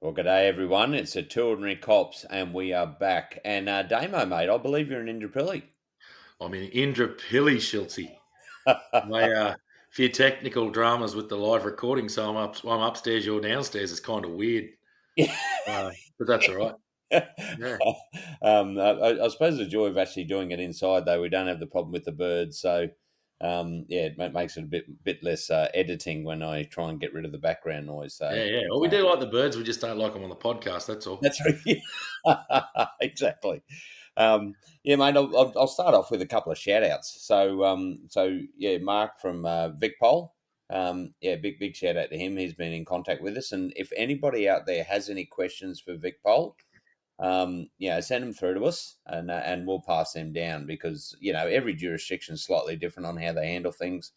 Well, g'day everyone. It's the Two Ordinary Cops, and we are back. And Damo, mate, I believe you're in Indooroopilly. I'm in Indooroopilly, Shilty. A few technical dramas with the live recording, so I'm upstairs, you're downstairs. It's kind of weird, but that's all right. Yeah, I suppose the joy of actually doing it inside, though, we don't have the problem with the birds. So, yeah, it makes it a bit less editing when I try and get rid of the background noise. So, yeah. Well, we do like the birds. We just don't like them on the podcast. That's all. that's right. Exactly. Yeah, mate. I'll start off with a couple of shout outs. So yeah, Mark from VicPol. Yeah, big shout out to him. He's been in contact with us, and if anybody out there has any questions for VicPol, send them through to us, and we'll pass them down because every jurisdiction is slightly different on how they handle things.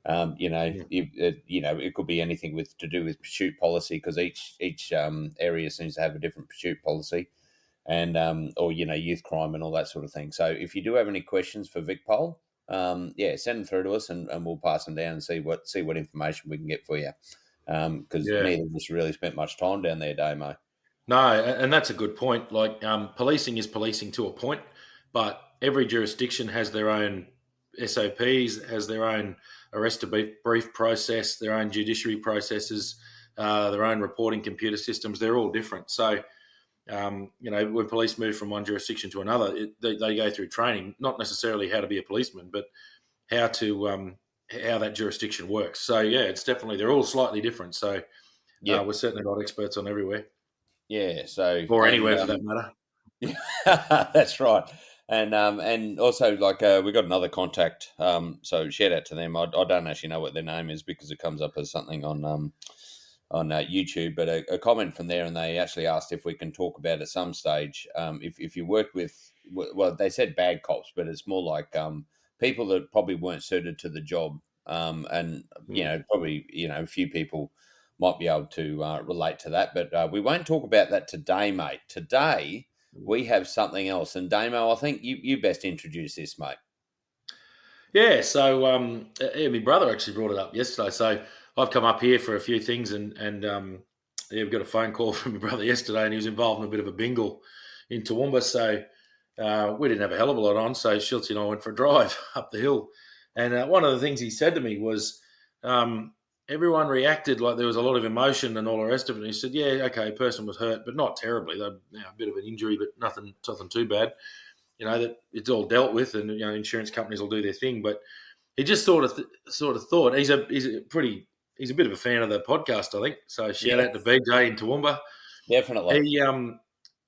Yeah. It could be anything to do with pursuit policy because each area seems to have a different pursuit policy, and or youth crime and all that sort of thing. So if you do have any questions for VicPol, send them through to us, and we'll pass them down and see what information we can get for you. Because Yeah. neither of us really spent much time down there, Damo. No, and that's a good point. Like, policing is policing to a point, but every jurisdiction has their own SOPs, has their own arrest to brief process, their own judiciary processes, their own reporting computer systems. They're all different. So, when police move from one jurisdiction to another, they go through training, not necessarily how to be a policeman, but how to how that jurisdiction works. So, yeah, it's definitely they're all slightly different. So, Yeah, we're certainly not experts on everywhere yeah. So or and anywhere for that matter. that's right. And also like we got another contact. So shout out to them. I don't actually know what their name is because it comes up as something on YouTube, but a comment from there, and they actually asked if we can talk about at some stage. If you work with, well, they said bad cops, but it's more like people that probably weren't suited to the job, and Mm. probably a few people might be able to relate to that. But we won't talk about that today, mate. Today we have something else, and Damo, I think you best introduce this, mate. Yeah, so my brother actually brought it up yesterday. So I've come up here for a few things, and yeah, we got a phone call from my brother yesterday, and he was involved in a bit of a bingle in Toowoomba. So we didn't have a hell of a lot on. So Shilty and I went for a drive up the hill, and one of the things he said to me was, everyone reacted like there was a lot of emotion and all the rest of it. And he said, "Yeah, okay, a person was hurt, but not terribly. They had, a bit of an injury, but nothing too bad." That it's all dealt with, and insurance companies will do their thing. But he just sort of thought he's a bit of a fan of the podcast, I think. So shout Yeah, out to BJ in Toowoomba. definitely.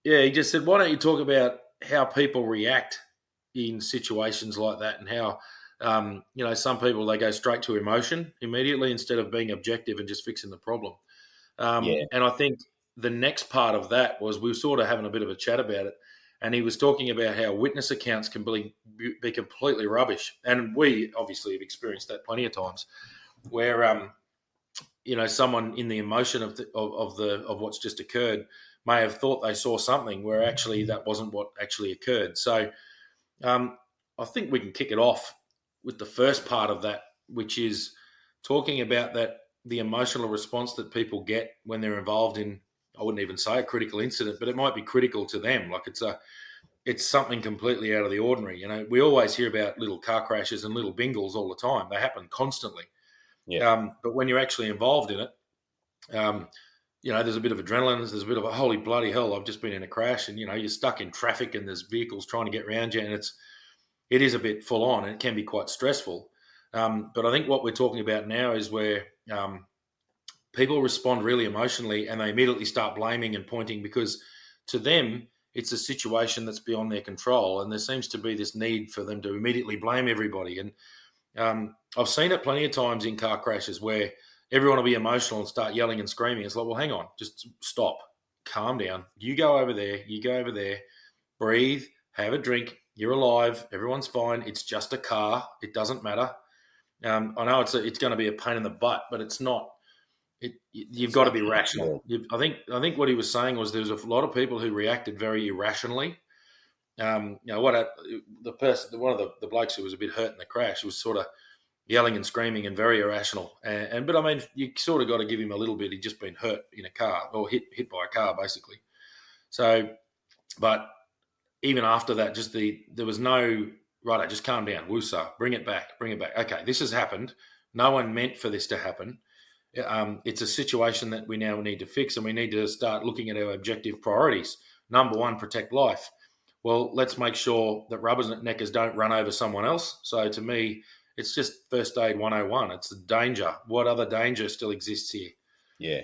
He just said, why don't you talk about how people react in situations like that, and how some people, they go straight to emotion immediately instead of being objective and just fixing the problem. Yeah, And I think the next part of that was we were sort of having a bit of a chat about it. And he was talking about how witness accounts can be completely rubbish. And we obviously have experienced that plenty of times where, someone in the emotion of what's just occurred may have thought they saw something where actually that wasn't what actually occurred. So I think we can kick it off with the first part of that, which is talking about the emotional response that people get when they're involved in, I wouldn't even say a critical incident, but it might be critical to them. Like it's something completely out of the ordinary. We always hear about little car crashes and little bingles all the time. They happen constantly. yeah, But when you're actually involved in it, there's a bit of adrenaline. There's a bit of a holy bloody hell, I've just been in a crash, and you're stuck in traffic, and there's vehicles trying to get around you, and it is a bit full on, and it can be quite stressful. But I think what we're talking about now is where people respond really emotionally, and they immediately start blaming and pointing because to them it's a situation that's beyond their control, and there seems to be this need for them to immediately blame everybody. And I've seen it plenty of times in car crashes where everyone will be emotional and start yelling and screaming. It's like, well, hang on, just stop, calm down. You go over there, breathe, have a drink. You're alive. Everyone's fine. It's just a car. It doesn't matter. I know it's going to be a pain in the butt, but it's not. You've it's got to not be the end of the rational. world. I think what he was saying was there's a lot of people who reacted very irrationally. One of the blokes who was a bit hurt in the crash was sort of yelling and screaming and very irrational. But I mean, you sort of got to give him a little bit. He'd just been hurt in a car or hit by a car, basically. So, but even after that, there was no, right, just calm down, woosah, bring it back. Okay, this has happened. No one meant for this to happen. It's a situation that we now need to fix, and we need to start looking at our objective priorities. Number one, protect life. Well, let's make sure that rubberneckers don't run over someone else. So to me, it's just first aid 101. It's the danger. What other danger still exists here? Yeah.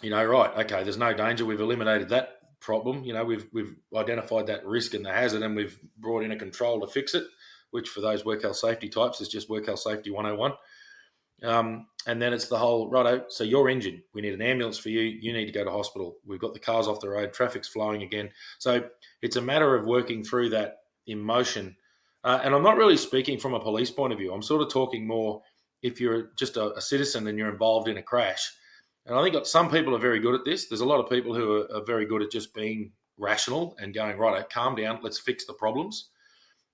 Right. Okay, there's no danger. We've eliminated that problem. We've identified that risk and the hazard, and we've brought in a control to fix it, which for those work health safety types is just work health safety 101. And then it's the whole, righto, so you're injured. We need an ambulance for you. You need to go to hospital. We've got the cars off the road. Traffic's flowing again. So it's a matter of working through that emotion. And I'm not really speaking from a police point of view. I'm sort of talking more if you're just a citizen and you're involved in a crash. And I think some people are very good at this. There's a lot of people who are very good at just being rational and going, right, calm down, let's fix the problems.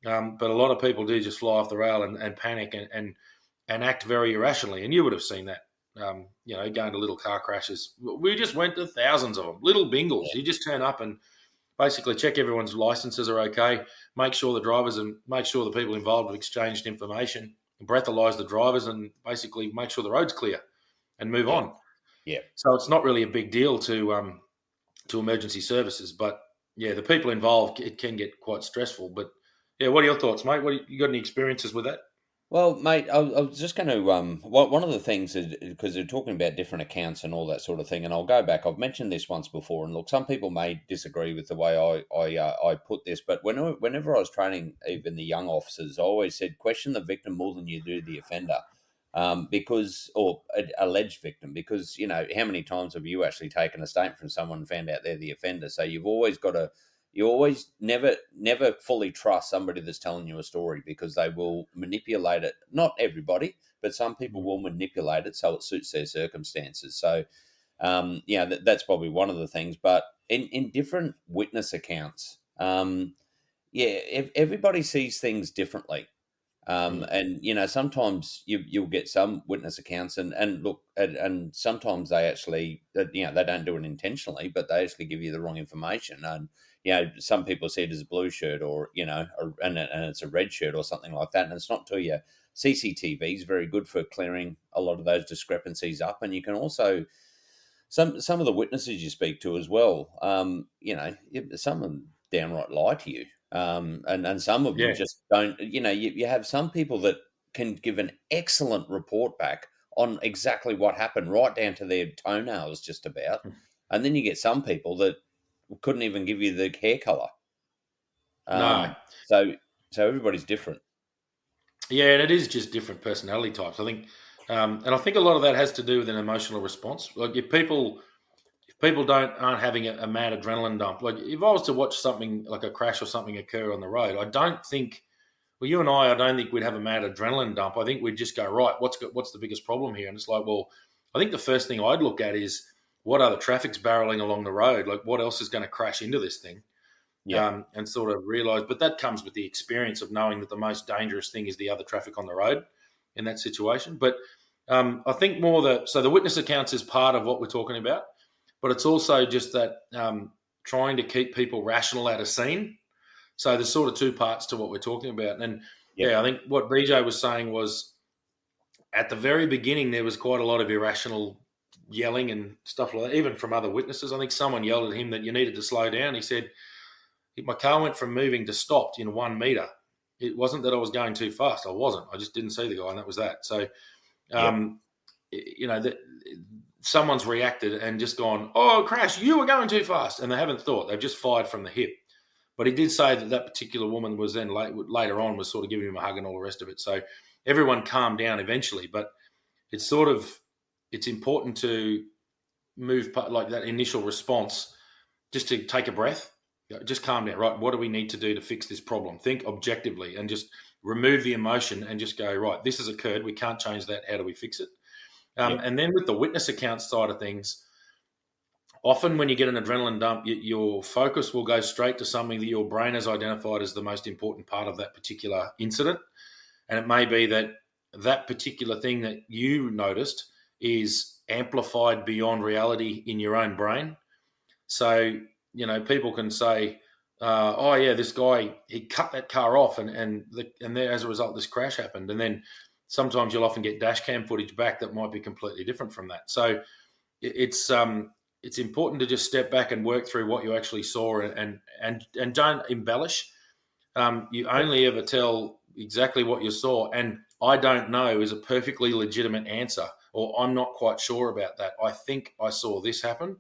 But a lot of people do just fly off the rail and panic and act very irrationally. And you would have seen that, going to little car crashes. We just went to thousands of them, little bingles. Yeah. You just turn up and basically check everyone's licenses are okay, make sure the drivers and make sure the people involved have exchanged information, breathalyze the drivers, and basically make sure the road's clear and move on. Yeah. So it's not really a big deal to emergency services, but yeah, the people involved, it can get quite stressful. But yeah, what are your thoughts, mate? You got any experiences with that? Well, mate, I was just going to one of the things is because they're talking about different accounts and all that sort of thing, and I'll go back. I've mentioned this once before, and look, some people may disagree with the way I put this, but whenever I was training even the young officers, I always said question the victim more than you do the offender. Or alleged victim, because how many times have you actually taken a statement from someone and found out they're the offender? So you always never fully trust somebody that's telling you a story, because they will manipulate it. Not everybody, but some people will manipulate it so it suits their circumstances. So that's probably one of the things. But in different witness accounts, everybody sees things differently. And sometimes you'll get some witness accounts and look, and sometimes they actually, they don't do it intentionally, but they actually give you the wrong information. And some people see it as a blue shirt, or and it's a red shirt or something like that. And it's not till your CCTV is very good for clearing a lot of those discrepancies up. And you can also some of the witnesses you speak to as well. Some of them downright lie to you. And some of them just don't, you have some people that can give an excellent report back on exactly what happened, right down to their toenails just about. And then you get some people that couldn't even give you the hair color. No. So everybody's different. Yeah, and it is just different personality types, I think. And I think a lot of that has to do with an emotional response. Like if people aren't having a mad adrenaline dump. Like if I was to watch something like a crash or something occur on the road, I don't think we'd have a mad adrenaline dump. I think we'd just go, right, what's the biggest problem here? And it's like, well, I think the first thing I'd look at is what other traffic's barreling along the road? Like what else is going to crash into this thing? Yeah. And sort of realise, but that comes with the experience of knowing that the most dangerous thing is the other traffic on the road in that situation. But I think so the witness accounts is part of what we're talking about. But it's also just that trying to keep people rational at a scene. So there's sort of two parts to what we're talking about. And I think what BJ was saying was at the very beginning, there was quite a lot of irrational yelling and stuff like that, even from other witnesses. I think someone yelled at him that you needed to slow down. He said, my car went from moving to stopped in 1 meter. It wasn't that I was going too fast. I wasn't. I just didn't see the guy, and that was that. So, someone's reacted and just gone, oh, crash, you were going too fast. And they haven't thought. They've just fired from the hip. But he did say that particular woman was then later on was sort of giving him a hug and all the rest of it. So everyone calmed down eventually. But it's important to move like that initial response, just to take a breath, just calm down. Right, what do we need to do to fix this problem? Think objectively and just remove the emotion and just go, right, this has occurred. We can't change that. How do we fix it? And then with the witness account side of things, often when you get an adrenaline dump, your focus will go straight to something that your brain has identified as the most important part of that particular incident. And it may be that that particular thing that you noticed is amplified beyond reality in your own brain. So, people can say, oh yeah, this guy, he cut that car off, and there, as a result, this crash happened. And then sometimes you'll often get dash cam footage back that might be completely different from that. So it's important to just step back and work through what you actually saw, and don't embellish. You only ever tell exactly what you saw, and I don't know is a perfectly legitimate answer, or I'm not quite sure about that. I think I saw this happen.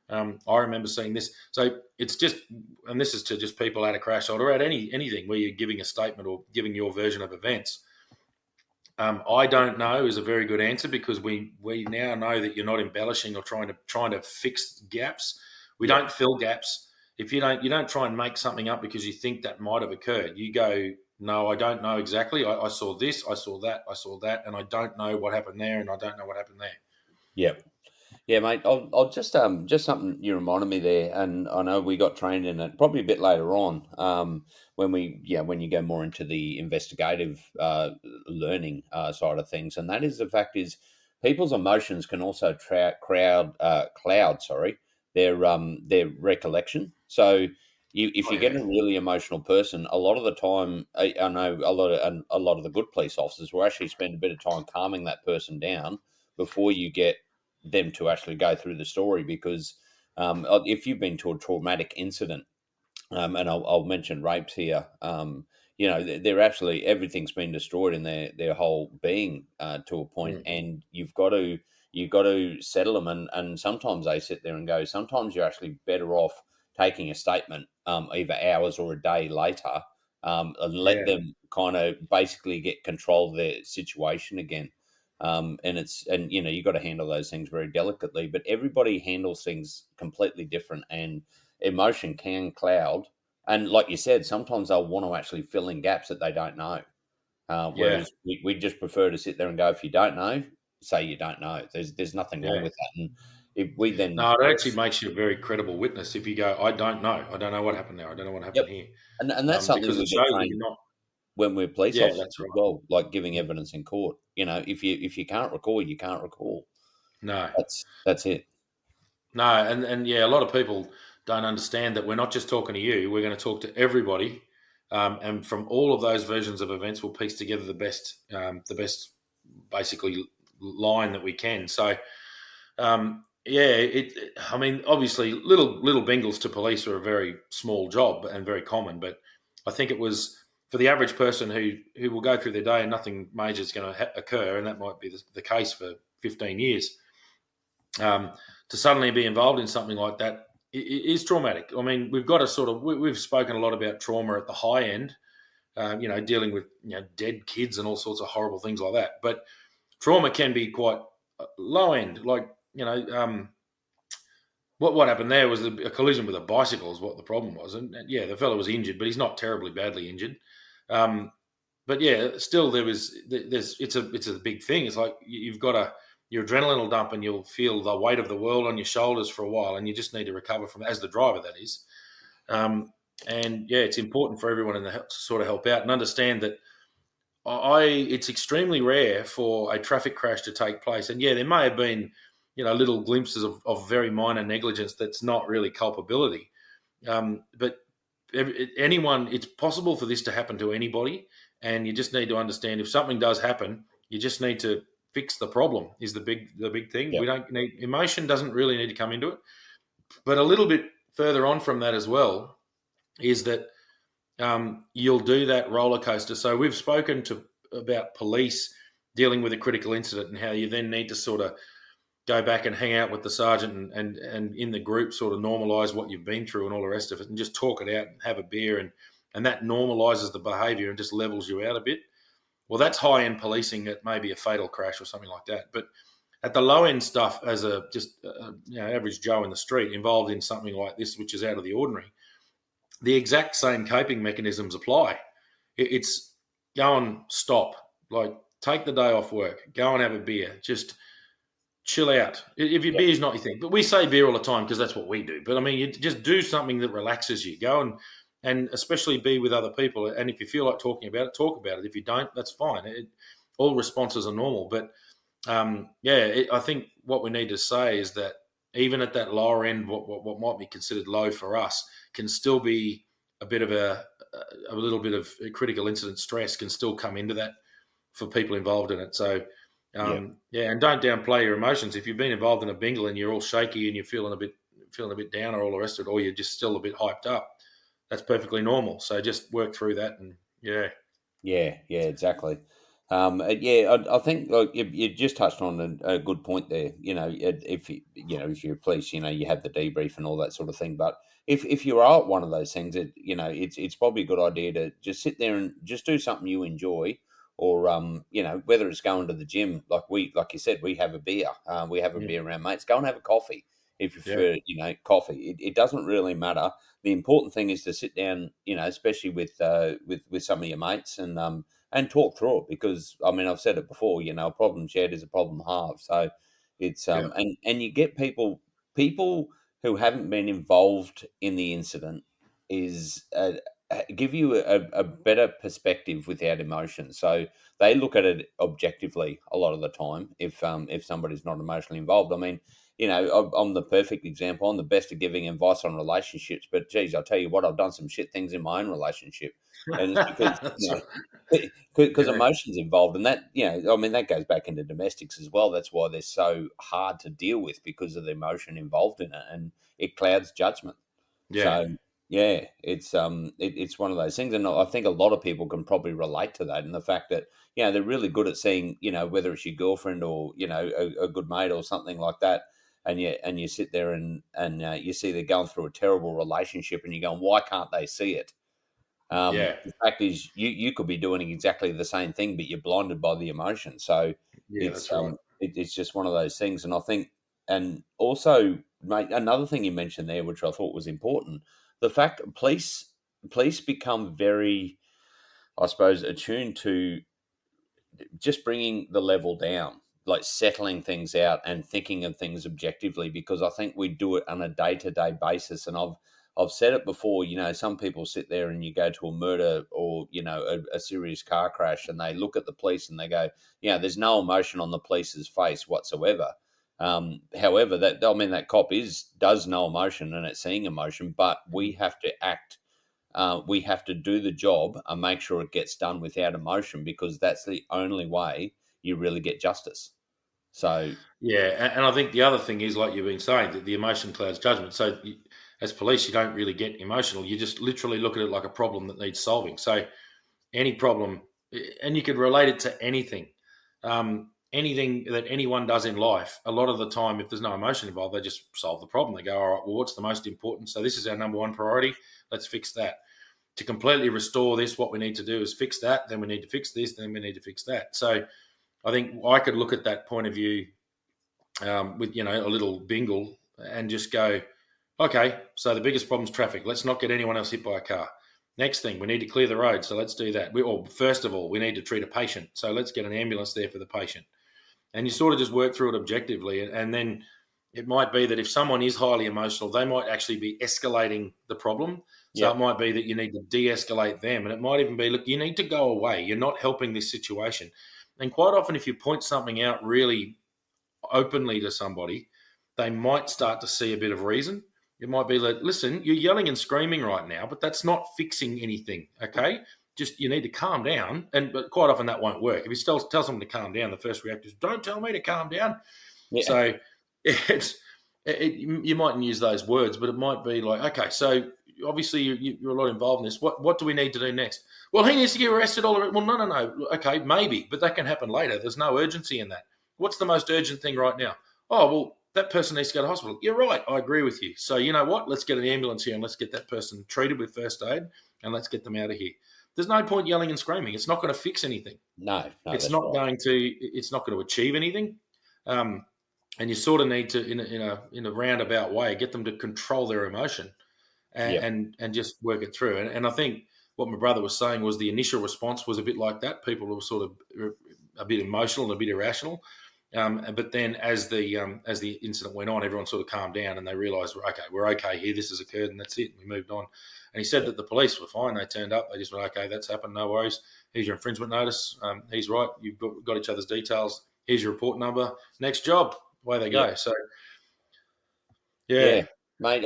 I remember seeing this. So it's just, and this is to just people at a crash site or at anything where you're giving a statement or giving your version of events. I don't know is a very good answer, because we now know that you're not embellishing or trying to fix gaps. We don't fill gaps. If you don't try and make something up because you think that might have occurred. You go, no, I don't know exactly. I saw this, I saw that, and I don't know what happened there, and I don't know what happened there. Yep. Yeah, mate. I'll just something you reminded me there, and I know we got trained in it probably a bit later on, when you go more into the investigative learning side of things, and that is the fact is people's emotions can also cloud their recollection. So if you get a really emotional person, a lot of the time, I know a lot of the good police officers will actually spend a bit of time calming that person down before you get them to actually go through the story, because if you've been to a traumatic incident, and I'll mention rapes here, they're actually, everything's been destroyed in their whole being to a point, and you've got to settle them, and sometimes they sit there and go, sometimes you're actually better off taking a statement either hours or a day later, and let them kind of basically get control of their situation again. And you've got to handle those things very delicately, but everybody handles things completely different, and emotion can cloud. And like you said, sometimes they'll want to actually fill in gaps that they don't know. Whereas we just prefer to sit there and go, if you don't know, say you don't know. There's nothing wrong with that. And if we then, no, it actually makes you a very credible witness if you go, I don't know what happened there. I don't know what happened here. and that's something because we it get shows that trained you're not. when we're police officers That's as right. well, like giving evidence in court. If you can't recall, you can't recall. No, that's it. No, and a lot of people don't understand that we're not just talking to you. We're going to talk to everybody, and from all of those versions of events, we'll piece together the best basically line that we can. So, obviously, little bingles to police are a very small job and very common, but I think it was for the average person who will go through their day and nothing major is going to occur, and that might be the case for 15 years. To suddenly be involved in something like that is traumatic. I mean, we've got to we've spoken a lot about trauma at the high end, dealing with dead kids and all sorts of horrible things like that. But trauma can be quite low end. Like, what happened there was a collision with a bicycle is what the problem was. And the fellow was injured, but he's not terribly badly injured. But still it's a big thing. It's like you've got your adrenaline will dump and you'll feel the weight of the world on your shoulders for a while, and you just need to recover from it, as the driver, that is. It's important for everyone to sort of help out and understand that it's extremely rare for a traffic crash to take place. And there may have been, little glimpses of very minor negligence that's not really culpability. But it's possible for this to happen to anybody, and you just need to understand if something does happen, you just need to fix the problem is the big thing. Yep. We don't need emotion, doesn't really need to come into it. But a little bit further on from that as well is that you'll do that roller coaster. So we've spoken about police dealing with a critical incident and how you then need to sort of go back and hang out with the sergeant and in the group sort of normalise what you've been through and all the rest of it, and just talk it out and have a beer, and that normalises the behaviour and just levels you out a bit. Well, that's high-end policing at maybe a fatal crash or something like that. But at the low-end stuff, as average Joe in the street involved in something like this, which is out of the ordinary, the exact same coping mechanisms apply. It's go and stop, like take the day off work, go and have a beer, just chill out. If your beer's not your thing, but we say beer all the time because that's what we do. But I mean, you just do something that relaxes you. Go and especially be with other people. And if you feel like talking about it, talk about it. If you don't, that's fine. all responses are normal. But I think what we need to say is that even at that lower end, what might be considered low for us can still be a little bit of critical incident stress can still come into that for people involved in it. So, and don't downplay your emotions. If you've been involved in a bingle and you're all shaky and you're feeling a bit down or all the rest of it, or you're just still a bit hyped up, that's perfectly normal. So just work through that and Yeah, exactly. I think like you just touched on a good point there. If you're police, you have the debrief and all that sort of thing. But if you are at one of those things, it's probably a good idea to just sit there and just do something you enjoy, or whether it's going to the gym, like you said, we have a beer, we have a beer around mates. Go and have a coffee if you prefer, coffee. It doesn't really matter. The important thing is to sit down, especially with some of your mates and talk through it, because I mean I've said it before, a problem shared is a problem halved. So it's and you get people who haven't been involved in the incident is give you a better perspective without emotion. So they look at it objectively a lot of the time. If somebody's not emotionally involved, I mean, I'm the perfect example. I'm the best at giving advice on relationships, but geez, I'll tell you what, I've done some shit things in my own relationship, and it's because because emotions involved, and that I mean that goes back into domestics as well. That's why they're so hard to deal with, because of the emotion involved in it, and it clouds judgment. Yeah. So it's one of those things, and I think a lot of people can probably relate to that, and the fact that they're really good at seeing whether it's your girlfriend or a good mate or something like that, and you sit there and you see they're going through a terrible relationship, and you're going, why can't they see it? The fact is, you could be doing exactly the same thing, but you're blinded by the emotion. So it's that's right. it's just one of those things, and I think, and also, mate, another thing you mentioned there, which I thought was important, the fact police become very, I suppose, attuned to just bringing the level down, like settling things out and thinking of things objectively, because I think we do it on a day to day basis. And I've said it before, some people sit there and you go to a murder or, a serious car crash, and they look at the police and they go, there's no emotion on the police's face whatsoever. However, that cop does know emotion and it's seeing emotion, but we have to act. We have to do the job and make sure it gets done without emotion, because that's the only way you really get justice. So And I think the other thing is, like you've been saying, that the emotion clouds judgment. So as police, you don't really get emotional. You just literally look at it like a problem that needs solving. So any problem, and you could relate it to anything. Anything that anyone does in life, a lot of the time, if there's no emotion involved, they just solve the problem. They go, all right, well, what's the most important? So this is our number one priority. Let's fix that. To completely restore this, what we need to do is fix that. Then we need to fix this. Then we need to fix that. So I think I could look at that point of view with, a little bingle and just go, okay, so the biggest problem is traffic. Let's not get anyone else hit by a car. Next thing, we need to clear the road. So let's do that. First of all, we need to treat a patient. So let's get an ambulance there for the patient. And you sort of just work through it objectively. And then it might be that if someone is highly emotional, they might actually be escalating the problem. So It might be that you need to de-escalate them. And it might even be, look, you need to go away. You're not helping this situation. And quite often, if you point something out really openly to somebody, they might start to see a bit of reason. It might be like, listen, you're yelling and screaming right now, but that's not fixing anything, okay? Just you need to calm down. But quite often that won't work. If you tell someone to calm down, the first reaction is, don't tell me to calm down. Yeah. So you mightn't use those words, but it might be like, okay, so obviously you're a lot involved in this. What do we need to do next? Well, he needs to get arrested. Well, no. Okay, maybe, but that can happen later. There's no urgency in that. What's the most urgent thing right now? Oh, well, that person needs to go to hospital. You're right. I agree with you. So you know what? Let's get an ambulance here and let's get that person treated with first aid and let's get them out of here. There's no point yelling and screaming. It's not going to fix anything. No, it's not going to. It's not going to achieve anything. And you sort of need to, in a roundabout way, get them to control their emotion and just work it through. And I think what my brother was saying was the initial response was a bit like that. People were sort of a bit emotional and a bit irrational. But then as the incident went on, everyone sort of calmed down and they realised, we're okay here. This has occurred and that's it. We moved on. And he said that the police were fine. They turned up. They just went, okay, that's happened. No worries. Here's your infringement notice. He's right. You've got each other's details. Here's your report number. Next job. Away they go. So, Yeah, mate.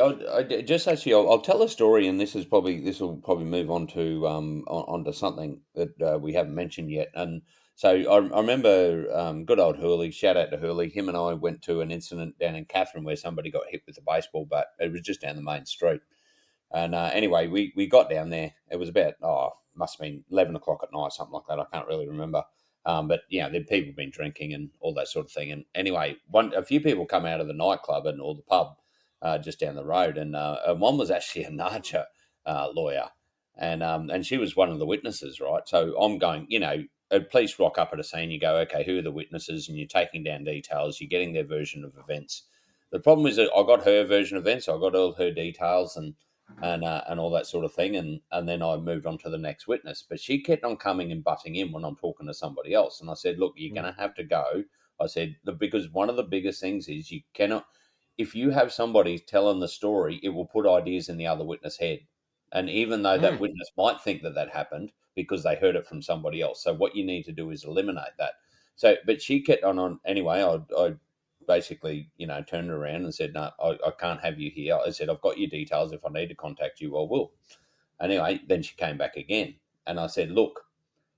Just actually, I'll tell a story, and this will probably move on to onto something that we haven't mentioned yet. And so I remember good old Hurley. Shout out to Hurley. Him and I went to an incident down in Catherine where somebody got hit with a baseball bat. It was just down the main street. And anyway, we got down there. It was about must have been 11 o'clock at night, something like that. I can't really remember. But there'd people been drinking and all that sort of thing. And anyway, a few people come out of the nightclub or the pub just down the road, and one was actually a Naja lawyer, and she was one of the witnesses, right? So I'm going, police rock up at a scene. You go, okay, who are the witnesses? And you're taking down details. You're getting their version of events. The problem is that I got her version of events. I got all her details and all that sort of thing, and then I moved on to the next witness. But she kept on coming and butting in when I'm talking to somebody else, and I said, look, you're going to have to go. I said, because one of the biggest things is you cannot. If you have somebody telling the story, it will put ideas in the other witness' head. And even though that witness might think that happened because they heard it from somebody else. So what you need to do is eliminate that. So, but she kept on. Anyway, I basically, turned around and said, no, I can't have you here. I said, I've got your details. If I need to contact you, I will. Anyway, then she came back again. And I said, look,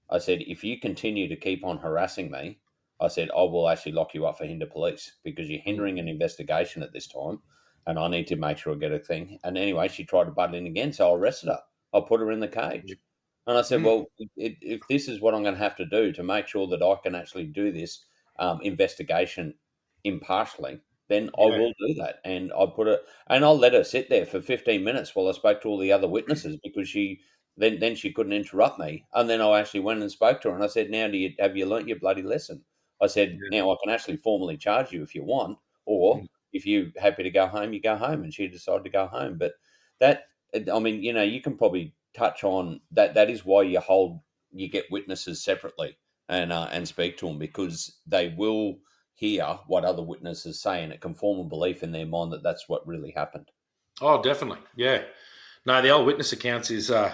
if you continue to keep on harassing me, I said, I will actually lock you up for hinder police because you're hindering an investigation at this time, and I need to make sure I get a thing. And anyway, she tried to butt in again, so I arrested her. I put her in the cage. And I said, well, if this is what I'm going to have to do to make sure that I can actually do this investigation impartially, then I will do that. And I'll let her sit there for 15 minutes while I spoke to all the other witnesses because then she couldn't interrupt me. And then I actually went and spoke to her and I said, now have you learnt your bloody lesson? I said, now I can actually formally charge you if you want, or if you're happy to go home, you go home. And she decided to go home. But you can probably touch on that. That is why you get witnesses separately and speak to them, because they will hear what other witnesses say, and it can form a belief in their mind that that's what really happened. Oh, definitely. Yeah. No, the old witness accounts is an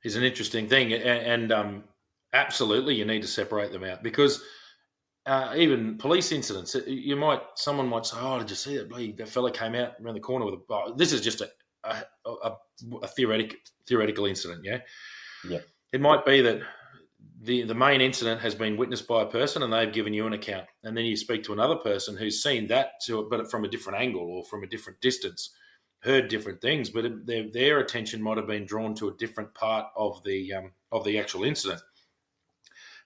interesting thing. And absolutely you need to separate them out because even police incidents, someone might say, oh, did you see that fella came out around the corner with this is just a theoretical incident, yeah? Yeah. It might be that the main incident has been witnessed by a person and they've given you an account. And then you speak to another person who's seen that, but from a different angle or from a different distance, heard different things, but their attention might have been drawn to a different part of the actual incident.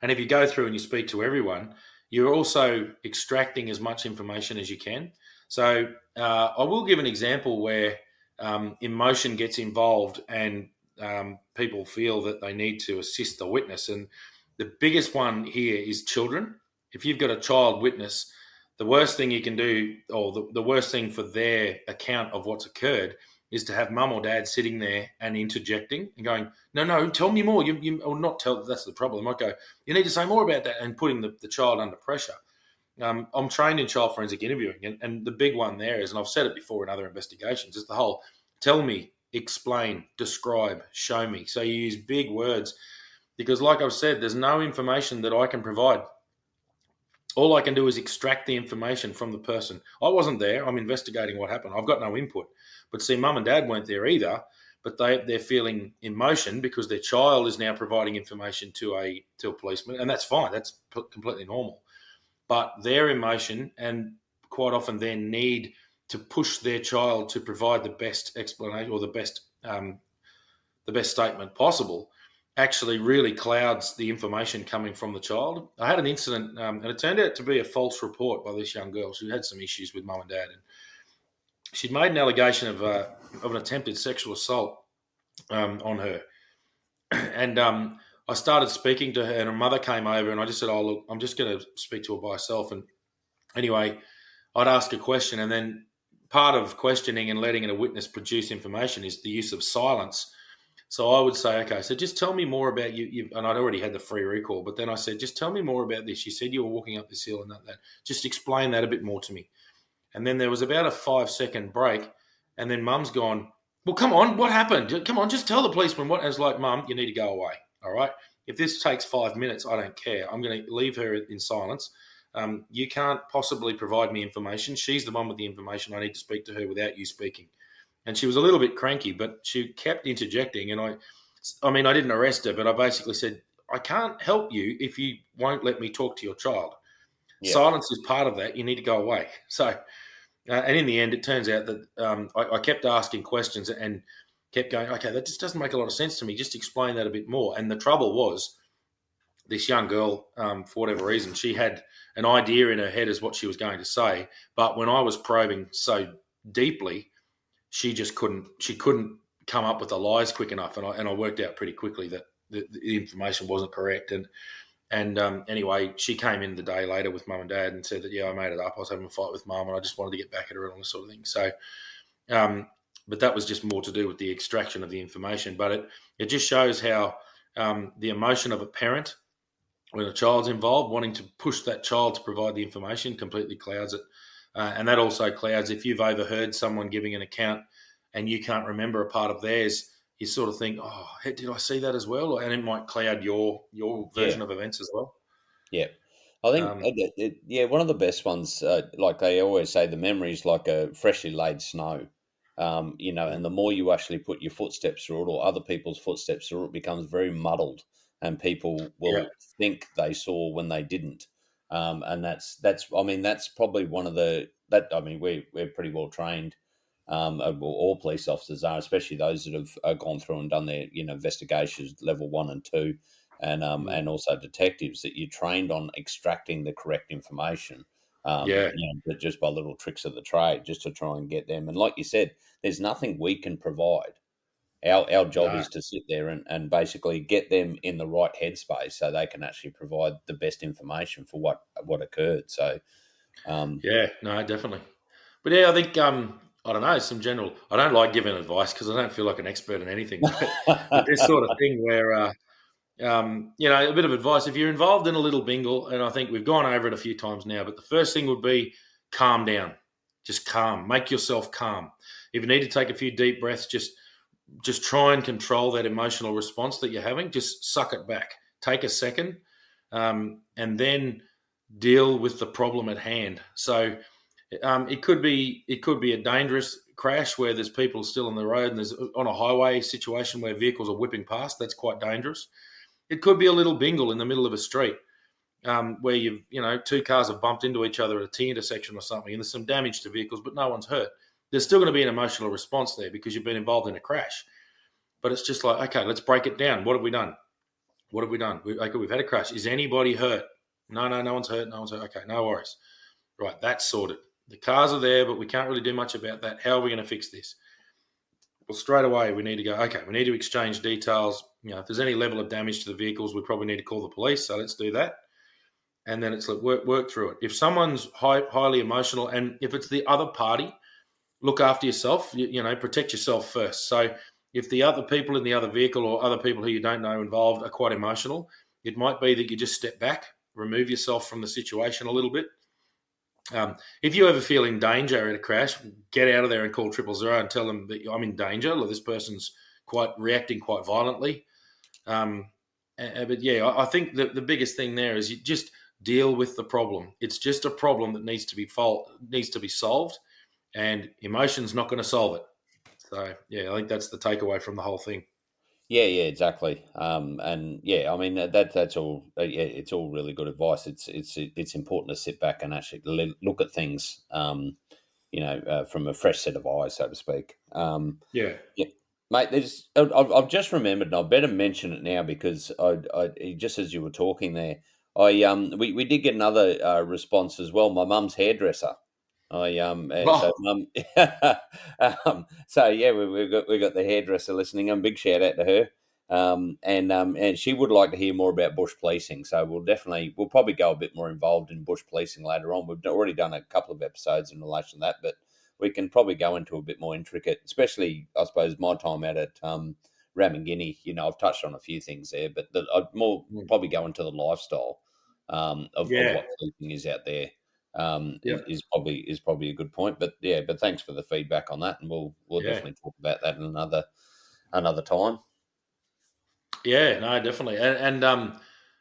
And if you go through and you speak to everyone, you're also extracting as much information as you can. So I will give an example where emotion gets involved and people feel that they need to assist the witness. And the biggest one here is children. If you've got a child witness, the worst thing you can do, or the worst thing for their account of what's occurred, is to have mum or dad sitting there and interjecting and going, no, tell me more. Or not tell, that's the problem. I might go, you need to say more about that, and putting the child under pressure. I'm trained in child forensic interviewing, and the big one there is, and I've said it before in other investigations, is the whole tell me, explain, describe, show me. So you use big words because, like I've said, there's no information that I can provide. All I can do is extract the information from the person. I wasn't there. I'm investigating what happened. I've got no input. But see, mum and dad weren't there either, but they're feeling emotion because their child is now providing information to a policeman, and that's fine. That's completely normal. But their emotion, and quite often their need to push their child to provide the best explanation or the best statement possible, actually really clouds the information coming from the child. I had an incident, and it turned out to be a false report by this young girl. She had some issues with mum and dad, and she'd made an allegation of an attempted sexual assault on her. And I started speaking to her, and her mother came over, and I just said, oh, look, I'm just going to speak to her by herself. And anyway, I'd ask a question, and then part of questioning and letting a witness produce information is the use of silence. So I would say, okay, so just tell me more about you. And I'd already had the free recall, but then I said, just tell me more about this. You said you were walking up this hill and that. Just explain that a bit more to me. And then there was about a 5-second break, and then mum's gone, well, come on, what happened? Come on, just tell the policeman what. I was like, mum, you need to go away, all right? if this takes 5 minutes, I don't care. I'm going to leave her in silence. You can't possibly provide me information. She's the one with the information. I need to speak to her without you speaking. And she was a little bit cranky, but she kept interjecting. And I mean, I didn't arrest her, but I basically said, I can't help you if you won't let me talk to your child. Yeah. Silence is part of that. You need to go away. So, and in the end, it turns out that I kept asking questions and kept going, okay, that just doesn't make a lot of sense to me. Just explain that a bit more. And the trouble was, this young girl, for whatever reason, she had an idea in her head as what she was going to say. But when I was probing so deeply, she just couldn't come up with the lies quick enough. And I worked out pretty quickly that the information wasn't correct. And anyway, she came in the day later with mum and dad and said that, yeah, I made it up. I was having a fight with mum and I just wanted to get back at her and all this sort of thing. So, but that was just more to do with the extraction of the information. But it just shows how the emotion of a parent, when a child's involved, wanting to push that child to provide the information, completely clouds it. And that also clouds if you've overheard someone giving an account and you can't remember a part of theirs, you sort of think, oh, did I see that as well? And it might cloud your version of events as well. Yeah. I think, one of the best ones, like they always say, the memory is like a freshly laid snow. And the more you actually put your footsteps through it or other people's footsteps through it, it becomes very muddled and people will think they saw when they didn't. And that's probably one of we're pretty well trained. All police officers are, especially those that have gone through and done their, investigations level 1 and 2, and also detectives, that you're trained on extracting the correct information. But just by little tricks of the trade, just to try and get them. And like you said, there's nothing we can provide. Our job is to sit there and basically get them in the right headspace so they can actually provide the best information for what occurred. So, definitely. But I think I don't know, some general. I don't like giving advice because I don't feel like an expert in anything. But this sort of thing where, a bit of advice if you're involved in a little bingle, and I think we've gone over it a few times now. But the first thing would be calm down, just calm, make yourself calm. If you need to take a few deep breaths, just try and control that emotional response that you're having. Just suck it back. Take a second, and then deal with the problem at hand. So. It could be a dangerous crash where there's people still on the road and there's on a highway situation where vehicles are whipping past. That's quite dangerous. It could be a little bingle in the middle of a street where two cars have bumped into each other at a T intersection or something, and there's some damage to vehicles, but no one's hurt. There's still going to be an emotional response there because you've been involved in a crash. But it's just like, okay, let's break it down. What have we done? We've had a crash. Is anybody hurt? No one's hurt. No one's hurt. Okay, no worries. Right, that's sorted. The cars are there, but we can't really do much about that. How are we going to fix this? Well, straight away, we need to go, okay, we need to exchange details. If there's any level of damage to the vehicles, we probably need to call the police. So let's do that. And then it's like work through it. If someone's highly emotional and if it's the other party, look after yourself, protect yourself first. So if the other people in the other vehicle or other people who you don't know involved are quite emotional, it might be that you just step back, remove yourself from the situation a little bit. If you ever feel in danger in a crash, get out of there and call 000 and tell them that I'm in danger. Or this person's reacting quite violently. I think the biggest thing there is you just deal with the problem. It's just a problem that needs to be solved, and emotion's not going to solve it. So I think that's the takeaway from the whole thing. Yeah, exactly. That's all. It's all really good advice. It's important to sit back and actually look at things, from a fresh set of eyes, so to speak. Yeah, mate. I've just remembered, and I better mention it now because I just as you were talking there, we did get another response as well. My mum's hairdresser. So mum, we got the hairdresser listening, and big shout out to her. And she would like to hear more about bush policing. So we'll probably go a bit more involved in bush policing later on. We've already done a couple of episodes in relation to that, but we can probably go into a bit more intricate, especially I suppose my time out at Ramangini. I've touched on a few things there, but I'd more probably go into the lifestyle of what policing is out there. Is probably a good point. But thanks for the feedback on that, and we'll definitely talk about that in another time. Yeah, no, definitely, and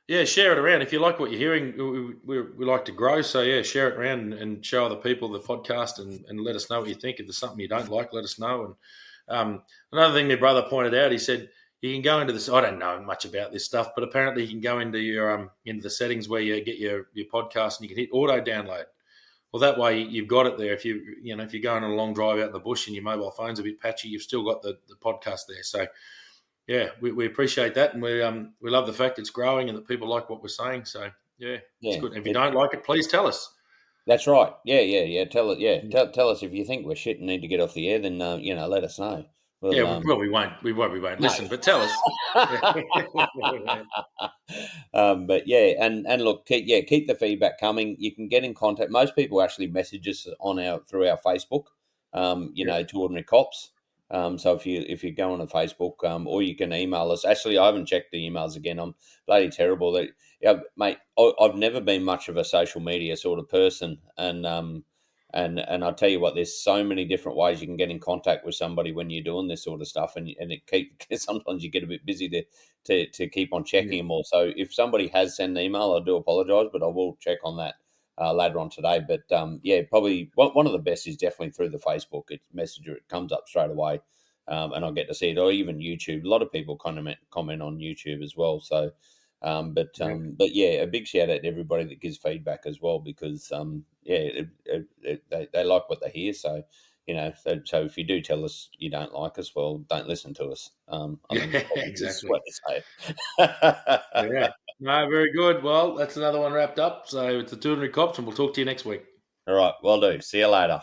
yeah, share it around if you like what you're hearing. We like to grow, so yeah, share it around and show other people the podcast, and let us know what you think. If there's something you don't like, let us know. And another thing my brother pointed out, he said you can go into this. I don't know much about this stuff, but apparently you can go into your into the settings where you get your podcast, and you can hit auto download. Well, that way you've got it there. If if you're going on a long drive out in the bush and your mobile phone's a bit patchy, you've still got the podcast there. So yeah, we appreciate that, and we love the fact it's growing and that people like what we're saying. So yeah, it's Yeah, good. And if you don't like it, please tell us. that's right. Yeah. Tell it. Yeah, tell us if you think we're shit and need to get off the air. Then let us know. Yeah, We'll well, we won't no. listen, but tell us. But yeah, and look, keep the feedback coming. You can get in contact. Most people actually message us through our Facebook. Yeah, To Ordinary Cops. So if you go on to Facebook, or you can email us. Actually, I haven't checked the emails again. I'm bloody terrible. That yeah, mate. I've never been much of a social media sort of person, and I'll tell you what, there's so many different ways you can get in contact with somebody when you're doing this sort of stuff, and it keep sometimes you get a bit busy to keep on yeah, checking them all. So if somebody has sent an email, I do apologise, but I will check on that later on today. But yeah, probably one of the best is definitely through the Facebook. It's Messenger; it comes up straight away, and I get to see it, or even YouTube. A lot of people comment on YouTube as well. So. yeah. But yeah, a big shout out to everybody that gives feedback as well, because yeah, they like what they hear. So so if you do tell us you don't like us, well, don't listen to us. I think Yeah, it's probably the easiest exactly. way to say Yeah. it. No, very good. Well, that's another one wrapped up. So it's the Ordinary Cops, and we'll talk to you next week. All right, well do. See you later.